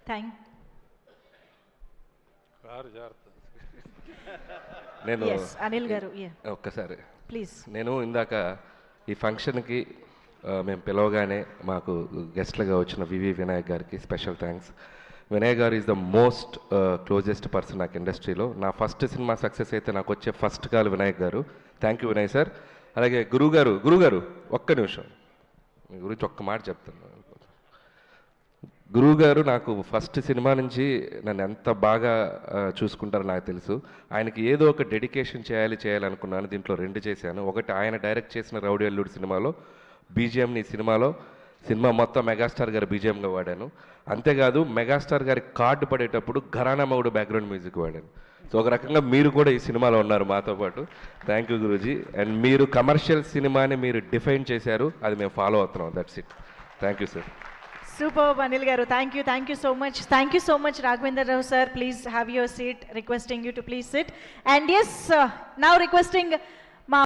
Thank నేను అనిల్ గారు ఒక్కసారి ప్లీజ్. నేను ఇందాక ఈ ఫంక్షన్కి మేము పిలవగానే మాకు గెస్ట్లుగా వచ్చిన వివి వినాయక్ గారికి special thanks. Vinayak garu is the most closest person నాకు ఇండస్ట్రీలో. నా ఫస్ట్ సినిమా సక్సెస్ అయితే నాకు వచ్చే ఫస్ట్ కాల్ వినాయక్ గారు. Thank you Vinayak sir. అలాగే గురుగారు ఒక్క నిమిషం మీ గురించి ఒక్క మాట చెప్తాను. గురువుగారు నాకు ఫస్ట్ సినిమా నుంచి నన్ను ఎంత బాగా చూసుకుంటారో నాకు తెలుసు. ఆయనకి ఏదో ఒక డెడికేషన్ చేయాలనుకున్నాను. దీంట్లో 2 చేశాను. ఒకటి ఆయన డైరెక్ట్ చేసిన రౌడీ అల్లుడు సినిమాలో బీజిఎంని సినిమా మొత్తం మెగాస్టార్ గారి బీజిఎంగా వాడాను. అంతేకాదు మెగాస్టార్ గారి కార్డు పడేటప్పుడు ఘరానా మౌడు బ్యాక్గ్రౌండ్ మ్యూజిక్ వాడాను. సో ఒక రకంగా మీరు కూడా ఈ సినిమాలో ఉన్నారు మాతో పాటు. Thank you Guruji. అండ్ మీరు కమర్షియల్ సినిమాని మీరు డిఫైన్ చేశారు, అది మేము ఫాలో అవుతున్నాం. That's it. Thank you sir. Superb, Anil garu. Thank you so much. Thank you so much, Raghvendra Rao sir. Please have your seat. Requesting you to please sit. And yes, now requesting